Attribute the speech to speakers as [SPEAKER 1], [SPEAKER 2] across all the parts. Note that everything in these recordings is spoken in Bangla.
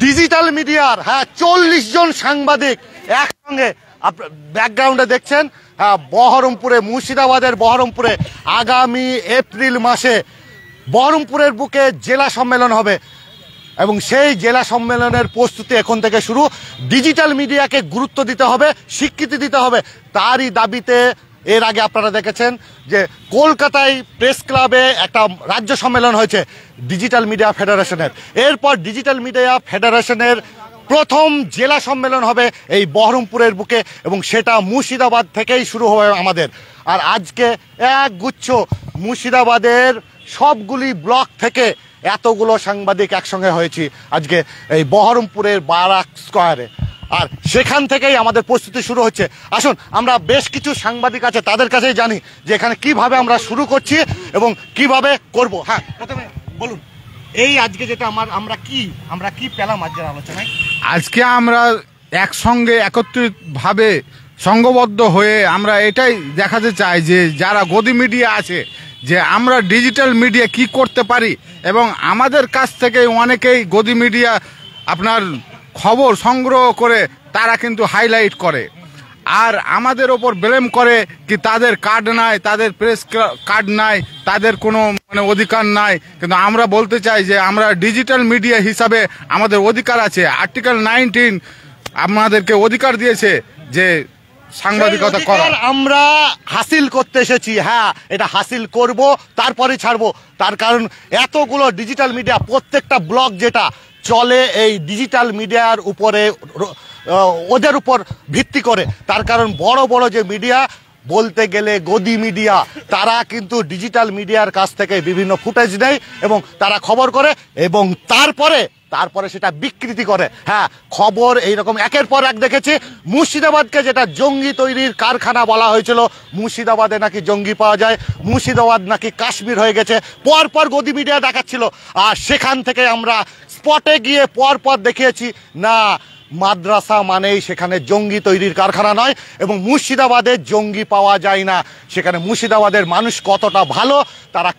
[SPEAKER 1] ডিজিটাল মিডিয়ার 40 জন সাংবাদিক একসঙ্গে ব্যাকগ্রাউন্ডে দেখছেন বহরমপুরে, মুর্শিদাবাদের বহরমপুরে আগামী এপ্রিল মাসে বহরমপুরের বুকে জেলা সম্মেলন হবে এবং সেই জেলা সম্মেলনের প্রস্তুতি এখন থেকে শুরু। ডিজিটাল মিডিয়াকে গুরুত্ব দিতে হবে, স্বীকৃতি দিতে হবে, তারই দাবিতে এর আগে আপনারা দেখেছেন যে কলকাতায় প্রেস ক্লাবে একটা রাজ্য সম্মেলন হয়েছে ডিজিটাল মিডিয়া ফেডারেশনের। এরপর ডিজিটাল মিডিয়া ফেডারেশনের প্রথম জেলা সম্মেলন হবে এই বহরমপুরের বুকে এবং সেটা মুর্শিদাবাদ থেকেই শুরু হবে আমাদের। আর আজকে একগুচ্ছ মুর্শিদাবাদের সবগুলি ব্লক থেকে এতগুলো সাংবাদিক একসঙ্গে হয়েছি আজকে এই বহরমপুরের বারাক স্কয়ারে, আর সেখান থেকেই আমাদের প্রস্তুতি শুরু হচ্ছে। আসুন আমরা বেশ কিছু সাংবাদিক আছে তাদের কাছেই জানি যে এখানে কিভাবে আমরা শুরু করছি এবং কিভাবে করব। প্রথমে বলুন এই আজকে যেটা আমরা কি পেলাম আজকের আলোচনায়।
[SPEAKER 2] আজকে আমরা একসঙ্গে একত্রিতভাবে সংঘবদ্ধ হয়ে আমরা এটাই দেখাতে চাই যে যারা গদি মিডিয়া আছে যে আমরা ডিজিটাল মিডিয়া কি করতে পারি, এবং আমাদের কাছ থেকে অনেকেই গদি মিডিয়া আপনার খবর সংগ্রহ করে তারা কিন্তু হাইলাইট করে আর আমাদের ওপর ব্লেম করে কি তাদের কার্ড নাই, তাদের প্রেস কার্ড নাই, তাদের কোনো অধিকার নাই। কিন্তু আমরা বলতে চাই যে আমরা ডিজিটাল মিডিয়া হিসাবে আমাদের অধিকার আছে। আর্টিকেল 19 আমাদেরকে অধিকার দিয়েছে যে সাংবাদিকতা করার,
[SPEAKER 1] আমরা হাসিল করতে এসেছি। এটা হাসিল করব, তারপরে ছাড়বো। তার কারণ এতগুলো ডিজিটাল মিডিয়া, প্রত্যেকটা ব্লগ যেটা চলে এই ডিজিটাল মিডিয়ার উপরে, ওদের উপর ভিত্তি করে। তার কারণ বড় বড় যে মিডিয়া বলতে গেলে গদি মিডিয়া, তারা কিন্তু ডিজিটাল মিডিয়ার কাছ থেকে বিভিন্ন ফুটেজ নেয় এবং তারা খবর করে এবং তারপরে সেটা বিকৃতি করে। খবর এইরকম একের পর এক দেখেছি। মুর্শিদাবাদকে যেটা জঙ্গি তৈরির কারখানা বলা হয়েছিল, মুর্শিদাবাদে নাকি জঙ্গি পাওয়া যায়, মুর্শিদাবাদ নাকি কাশ্মীর হয়ে গেছে, পরপর গদি মিডিয়া দেখাচ্ছিল। আর সেখান থেকে আমরা স্পটে গিয়ে পরপর দেখিয়েছি না, মাদ্রাসা মানেই সেখানে জঙ্গি তৈরির কারখানা নয় এবং মুর্শিদাবাদে জঙ্গি পাওয়া যায় না। সেখানে মুর্শিদাবাদের মানুষ কতটা ভালো, তারা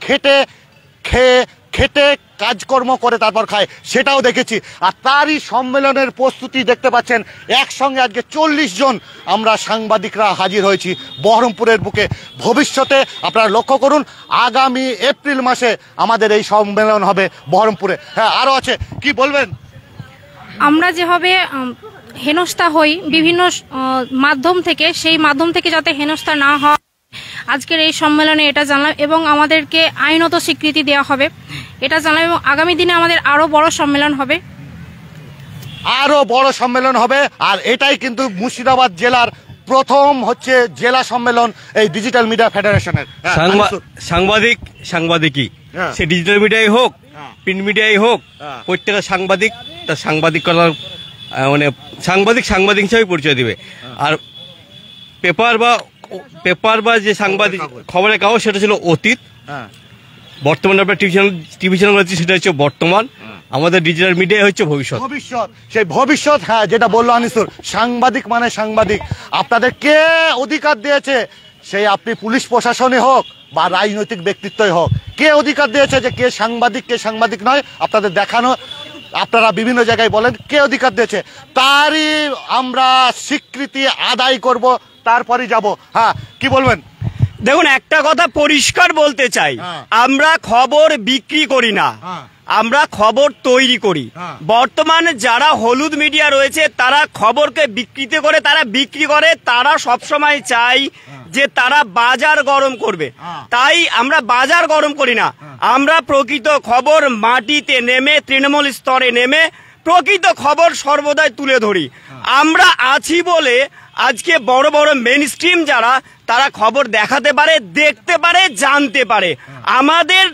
[SPEAKER 1] খেটে কাজকর্ম করে তারপর খায়, সেটাও দেখেছি। আর তারই সম্মেলনের প্রস্তুতি দেখতে পাচ্ছেন। একসঙ্গে আজকে 40 জন আমরা সাংবাদিকরা হাজির হয়েছি বহরমপুরের বুকে। ভবিষ্যতে আপনারা লক্ষ্য করুন আগামী এপ্রিল মাসে আমাদের এই সম্মেলন হবে বহরমপুরে। আরও আছে, কি বলবেন?
[SPEAKER 3] আমরা যেভাবে হেনস্থা হই বিভিন্ন মাধ্যম থেকে, সেই মাধ্যম থেকে যাতে হেনস্থা না হয় আজকের এই সম্মেলনে এটা জানলাম এবং আমাদেরকে আইনত স্বীকৃতি দেওয়া হবে এটা জানলাম। এবং আগামী দিনে আমাদের আরো বড় সম্মেলন হবে।
[SPEAKER 1] আর এটাই কিন্তু মুর্শিদাবাদ জেলার প্রথম হচ্ছে জেলা সম্মেলন এই ডিজিটাল মিডিয়া ফেডারেশনের।
[SPEAKER 4] সাংবাদিকই সে ডিজিটাল মিডিয়াই হোক, প্রিন্ট মিডিয়াই হোক, প্রত্যেকটা সাংবাদিক তার সাংবাদিকতার সাংবাদিক হিসাবে পরিচয় দিবে। আর পেপার বা যে সাংবাদিক খবরের কাগজ সেটা ছিল অতীত। বর্তমানে আপনার টিভি চ্যানেল আছে সেটা হচ্ছে বর্তমান। আমাদের ডিজিটাল মিডিয়া হচ্ছে ভবিষ্যৎ।
[SPEAKER 1] সেই ভবিষ্যৎ যেটা বললো আনিসুর, সাংবাদিক মানে সাংবাদিক। আপনাদের কে অধিকার দিয়েছে, সেই আপনি পুলিশ প্রশাসনই হোক বা রাজনৈতিক ব্যক্তিত্বই হোক, কে অধিকার দিয়েছে যে কে সাংবাদিক নয়? আপনাদের দেখানো, আপনারা বিভিন্ন জায়গায় বলেন কে অধিকার দিয়েছে, তারই আমরা স্বীকৃতি আদায় করব, তারপরে যাব। কি বলবেন?
[SPEAKER 4] দেখুন, একটা কথা পরিষ্কার বলতে চাই, আমরা খবর বিক্রি করি না, আমরা খবর তৈরি করি। বর্তমানে যারা হলুদ মিডিয়া রয়েছে তারা খবরকে বিকৃতি করে, তারা বিক্রি করে, তারা সবসময় চাই যে তারা বাজার গরম করবে। তাই আমরা বাজার গরম করি না, আমরা প্রকৃত খবর মাটিতে নেমে, তৃণমূল স্তরে নেমে প্রকৃত খবর সর্বদাই তুলে ধরি। আমরা আছি বলে আজকে বড় বড় মেইন স্ট্রিম যারা, তারা খবর দেখাতে পারে, দেখতে পারে, জানতে পারে। আমাদের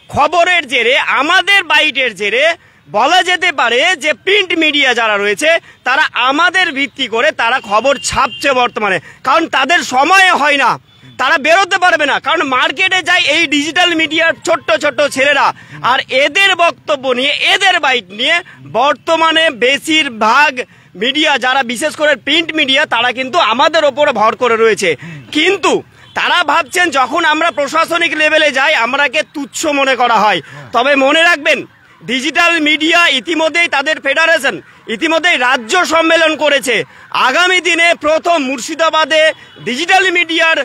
[SPEAKER 4] খবরের জেরে, আমাদের বাইটের জেরে বলা যেতে পারে যে প্রিন্ট মিডিয়া যারা রয়েছে তারা আমাদের ভিত্তি করে তারা খবর ছাপছে বর্তমানে, কারণ তাদের সময় হয় না, তারা বেরোতে পারবে না, কারণ মার্কেটে যায় এই ডিজিটাল মিডিয়ার ছোট্ট ছোট্ট ছেলেরা। আর এদের বক্তব্য নিয়ে, এদের বাইট নিয়ে বর্তমানে বেশিরভাগ মিডিয়া যারা, বিশেষ করে প্রিন্ট মিডিয়া, তারা কিন্তু আমাদের ওপরে ভর করে রয়েছে। কিন্তু তারা ভাবছেন যখন আমরা প্রশাসনিক লেভেলে যাই আমরাকে তুচ্ছ মনে করা হয়। তবে মনে রাখবেন ডিজিটাল মিডিয়া ইতিমধ্যেই তাদের ফেডারেশন ইতিমধ্যেই রাজ্য সম্মেলন করেছে। আগামী দিনে প্রথম মুর্শিদাবাদে ডিজিটাল মিডিয়ার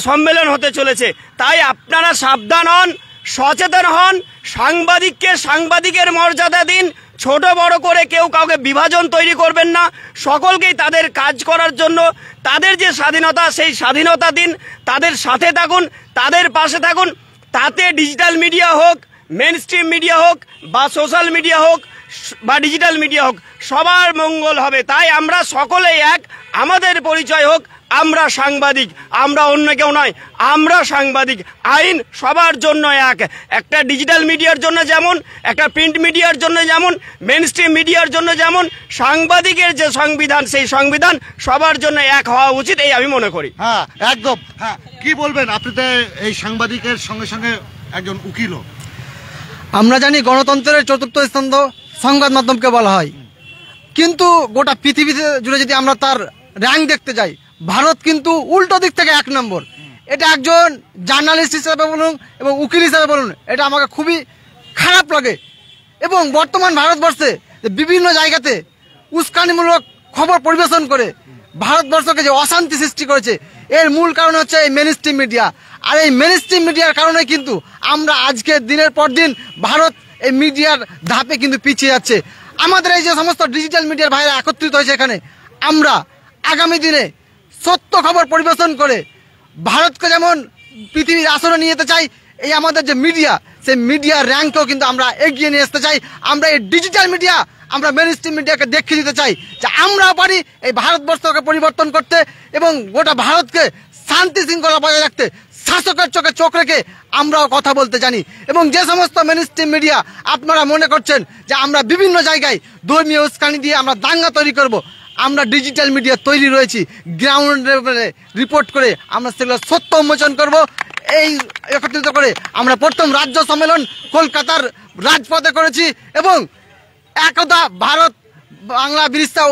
[SPEAKER 4] সম্মেলন হতে চলেছে। তাই আপনারা সাবধান হন, সচেতন হন, সাংবাদিককে সাংবাদিকের মর্যাদা দিন, ছোট বড় করে কেউ কাউকে বিভাজন তৈরি করবেন না। সকলকেই তাদের কাজ করার জন্য তাদের যে স্বাধীনতা সেই স্বাধীনতা দিন, তাদের সাথে থাকুন, তাদের পাশে থাকুন। তাতে ডিজিটাল মিডিয়া হোক, মেন স্ট্রিম মিডিয়া হোক বা সোশ্যাল মিডিয়া হোক বা ডিজিটাল মিডিয়া হোক, সবার মঙ্গল হবে। তাই আমরা সকলেই এক, আমাদের পরিচয় হোক আমরা সাংবাদিক, আমরা অন্য কেউ নয়, আমরা সাংবাদিক। আইন সবার জন্য এক, একটা ডিজিটাল মিডিয়ার জন্য যেমন, একটা প্রিন্ট মিডিয়ার জন্য যেমন, মেন স্ট্রিম মিডিয়ার জন্য যেমন, সাংবাদিকের যে সংবিধান সেই সংবিধান সবার জন্য এক হওয়া উচিত, এই আমি মনে করি।
[SPEAKER 1] হ্যাঁ, একদম। হ্যাঁ, কি বলবেন? আপনি তো এই সাংবাদিকের সঙ্গে সঙ্গে একজন উকিলও।
[SPEAKER 5] আমরা জানি গণতন্ত্রের চতুর্থ স্তম্ভ সংবাদ মাধ্যমকে বলা হয়, কিন্তু গোটা পৃথিবীতে জুড়ে যদি আমরা তার র্যাঙ্ক দেখতে যাই, ভারত কিন্তু উল্টো দিক থেকে 1 নম্বর। এটা একজন জার্নালিস্ট হিসাবে বলুন এবং উকিল হিসাবে বলুন, এটা আমাকে খুবই খারাপ লাগে। এবং বর্তমান ভারতবর্ষে বিভিন্ন জায়গাতে উস্কানিমূলক খবর পরিবেশন করে ভারতবর্ষকে যে অশান্তি সৃষ্টি করেছে, এর মূল কারণ হচ্ছে এই মেন স্ট্রিম মিডিয়া। আর এই মেন স্ট্রিম মিডিয়ার কারণে কিন্তু আমরা আজকে দিনের পর দিন ভারত এই মিডিয়ার ধাপে কিন্তু পিছিয়ে যাচ্ছে। আমাদের এই যে সমস্ত ডিজিটাল মিডিয়ার ভাইরা একত্রিত হয়েছে এখানে, আমরা আগামী দিনে সত্য খবর পরিবেশন করে ভারতকে যেমন পৃথিবীর আসনে নিয়ে যেতে চাই, এই আমাদের যে মিডিয়া সেই মিডিয়ার র্যাঙ্ককেও কিন্তু আমরা এগিয়ে নিয়ে আসতে চাই। আমরা এই ডিজিটাল মিডিয়া, আমরা মেন স্ট্রিম মিডিয়াকে দেখিয়ে দিতে চাই যে আমরাও পারি এই ভারতবর্ষকে পরিবর্তন করতে এবং গোটা ভারতকে শান্তি শৃঙ্খলা বজায় রাখতে। শাসকের চোখে চোখ রেখে আমরাও কথা বলতে জানি। এবং যে সমস্ত মেন স্ট্রিম মিডিয়া আপনারা মনে করছেন যে আমরা বিভিন্ন জায়গায় ধর্মীয় উস্কানি দিয়ে আমরা দাঙ্গা তৈরি করব, আমরা ডিজিটাল মিডিয়া তৈরি রয়েছি, গ্রাউন্ড লেভেলে রিপোর্ট করে আমরা সেগুলো সত্য উন্মোচন করব। এই একত্রিত করে আমরা প্রথম রাজ্য সম্মেলন কলকাতার রাজপথে করেছি এবং একদা ভারত বাংলা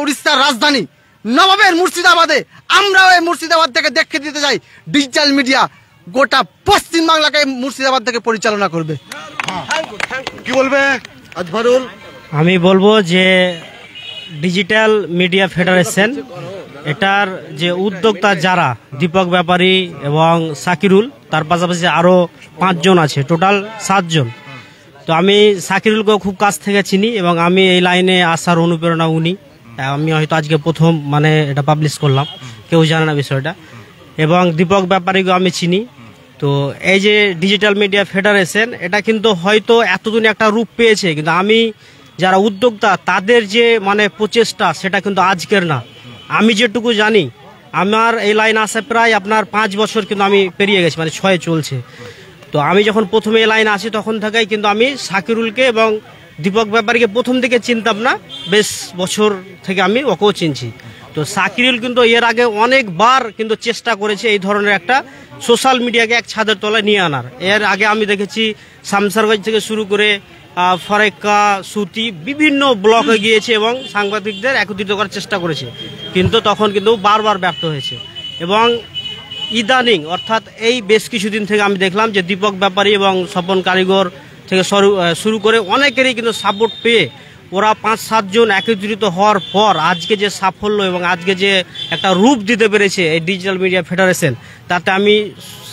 [SPEAKER 5] উড়িষ্যার রাজধানী নবাবের মুর্শিদাবাদে আমরাও এই মুর্শিদাবাদ থেকে দেখিয়ে দিতে চাই ডিজিটাল মিডিয়া গোটা পশ্চিমবাংলাকে মুর্শিদাবাদ থেকে পরিচালনা করবে।
[SPEAKER 1] কি বলবে আজফারুল?
[SPEAKER 6] আমি বলবো যে ডিজিটাল মিডিয়া ফেডারেশন, এটার যে উদ্যোক্তা যারা দীপক ব্যাপারী এবং সাকিরুল, তার পাশাপাশি আরও 5 জন আছে, টোটাল 7 জন। তো আমি সাকিরুলকেও খুব কাছ থেকে চিনি এবং আমি এই লাইনে আসার অনুপ্রেরণা উনি। আমি হয়তো আজকে প্রথম এটা পাবলিশ করলাম, কেউ জানে না বিষয়টা। এবং দীপক ব্যাপারীকেও আমি চিনি। তো এই যে ডিজিটাল মিডিয়া ফেডারেশন, এটা কিন্তু হয়তো এতদিন একটা রূপ পেয়েছে, কিন্তু আমি যারা উদ্যোক্তা তাদের যে প্রচেষ্টা, সেটা কিন্তু আজকের না। আমি যেটুকু জানি, আমার এই লাইন আসে প্রায় আপনার 5 বছর কিন্তু আমি পেরিয়ে গেছি, 6 চলছে। তো আমি যখন প্রথমে এই লাইনে আসি তখন থেকেই কিন্তু আমি সাকিরুলকে এবং দীপক ব্যাপারীকে প্রথম দিকে চিনতাম না, বেশ বছর থেকে আমি ওকেও চিনছি। তো সাকিরুল কিন্তু এর আগে অনেকবার কিন্তু চেষ্টা করেছে এই ধরনের একটা সোশ্যাল মিডিয়াকে এক ছাদের তলায় নিয়ে আনার। এর আগে আমি দেখেছি শামসারগঞ্জ থেকে শুরু করে ফরেক্কা, সুতি বিভিন্ন ব্লকে গিয়েছে এবং সাংবাদিকদের একত্রিত করার চেষ্টা করেছে, কিন্তু তখন কিন্তু বারবার ব্যর্থ হয়েছে। এবং ইদানিং অর্থাৎ এই বেশ কিছুদিন থেকে আমি দেখলাম যে দীপক ব্যাপারী এবং স্বপন কারিগর থেকে শুরু করে অনেকেরই কিন্তু সাপোর্ট পেয়ে ওরা 5-7 জন একত্রিত হওয়ার পর আজকে যে সাফল্য এবং আজকে যে একটা রূপ দিতে পেরেছে এই ডিজিটাল মিডিয়া ফেডারেশন, তাতে আমি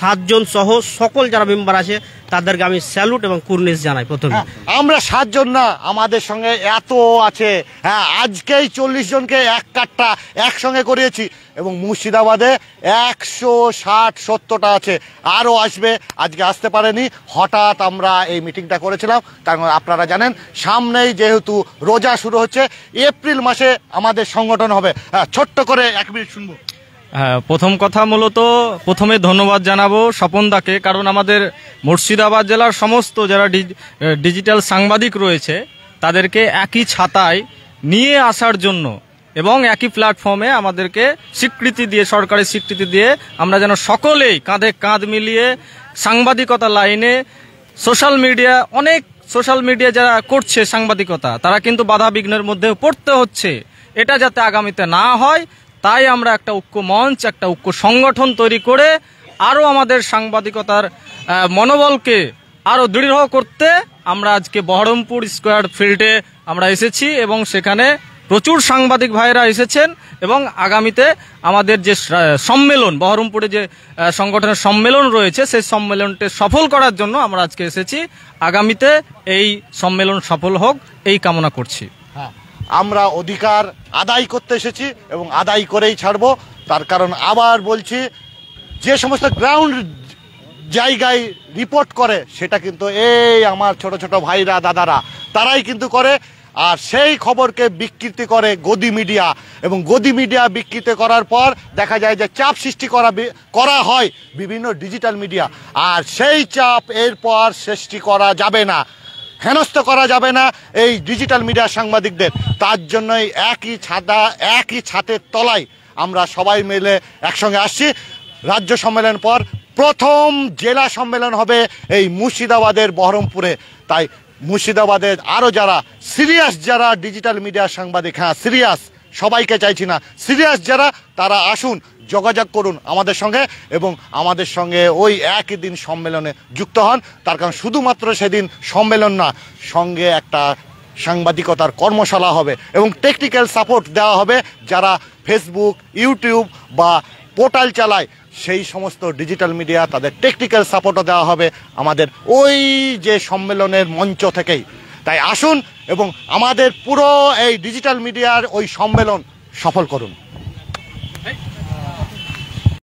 [SPEAKER 6] 7 জন সহ সকল যারা মেম্বার আছে তাদেরকে আমি স্যালুট এবং কুর্নিশ জানাই। প্রথমে
[SPEAKER 1] আমরা 7 জন না, আমাদের সঙ্গে এত আছে। হ্যাঁ, আজকেই 40 জনকে এক কাট্টা একসঙ্গে করিয়েছি এবং মুর্শিদাবাদে 160-70টা আছে, আরও আসবে। আজকে আসতে পারেনি, হঠাৎ আমরা এই মিটিংটা করেছিলাম। তার আপনারা জানেন সামনেই যেহেতু রোজা শুরু হচ্ছে, এপ্রিল মাসে আমাদের সংগঠন হবে। হ্যাঁ, ছোট্ট করে 1 মিনিট শুনবো।
[SPEAKER 7] হ্যাঁ, প্রথম কথা মূলত প্রথমে ধন্যবাদ জানাবো স্বপনদাকে, কারণ আমাদের মুর্শিদাবাদ জেলার সমস্ত যারা ডিজিটাল সাংবাদিক রয়েছে তাদেরকে একই ছাতায় নিয়ে আসার জন্য এবং একই প্ল্যাটফর্মে আমাদেরকে স্বীকৃতি দিয়ে, সরকারি স্বীকৃতি দিয়ে আমরা যেন সকলেই কাঁধে কাঁধ মিলিয়ে সাংবাদিকতা লাইনে অনেক সোশ্যাল মিডিয়া যারা করছে সাংবাদিকতা, তারা কিন্তু বাধা বিঘ্নের মধ্যে পড়তে হচ্ছে। এটা যাতে আগামীতে না হয়, তাই আমরা একটা ঐক্য মঞ্চ, একটা ঐক্য সংগঠন তৈরি করে আরও আমাদের সাংবাদিকতার মনোবলকে আরও দৃঢ় করতে আমরা আজকে বহরমপুর স্কোয়ার ফিল্ডে আমরা এসেছি এবং সেখানে প্রচুর সাংবাদিক ভাইরা এসেছেন এবং আগামীতে আমাদের যে সম্মেলন, বহরমপুরে যে সংগঠনের সম্মেলন রয়েছে সেই সম্মেলনটি সফল করার জন্য আমরা আজকে এসেছি। আগামীতে এই সম্মেলন সফল হোক এই কামনা করছি।
[SPEAKER 1] আমরা অধিকার আদায় করতে এসেছি এবং আদায় করেই ছাড়বো। তার কারণ আবার বলছি, যে সমস্ত গ্রাউন্ড জায়গায় রিপোর্ট করে সেটা কিন্তু এই আমার ছোট ছোট ভাইরা দাদারা তারাই কিন্তু করে, আর সেই খবরকে বিকৃতি করে গদি মিডিয়া, এবং গদি মিডিয়া বিকৃতি করার পর দেখা যায় যে চাপ সৃষ্টি করা হয় বিভিন্ন ডিজিটাল মিডিয়া, আর সেই চাপ এরপর সৃষ্টি করা যাবে না, হেনস্থ করা যাবে না এই ডিজিটাল মিডিয়া সাংবাদিকদের। তার জন্যই একই ছাদের তলায় আমরা সবাই মিলে একসঙ্গে আসছি। রাজ্য সম্মেলন পর প্রথম জেলা সম্মেলন হবে এই মুর্শিদাবাদের বহরমপুরে। তাই মুর্শিদাবাদের আরও যারা ডিজিটাল মিডিয়া সাংবাদিক, হ্যাঁ সিরিয়াস, সবাইকে চাইছি না, সিরিয়াস যারা, তারা আসুন, যোগাযোগ করুন আমাদের সঙ্গে এবং আমাদের সঙ্গে ওই একই দিন সম্মেলনে যুক্ত হন। তার কারণ শুধুমাত্র সেদিন সম্মেলন না, সঙ্গে একটা সাংবাদিকতার কর্মশালা হবে এবং টেকনিক্যাল সাপোর্ট দেওয়া হবে যারা ফেসবুক, ইউটিউব বা পোর্টাল চালায়, সেই সমস্ত ডিজিটাল মিডিয়া তাদের টেকনিক্যাল সাপোর্টও দেওয়া হবে আমাদের ওই যে সম্মেলনের মঞ্চ থেকেই। তাই আসুন এবং আমাদের পুরো এই ডিজিটাল মিডিয়ার ওই সম্মেলন সফল করুন।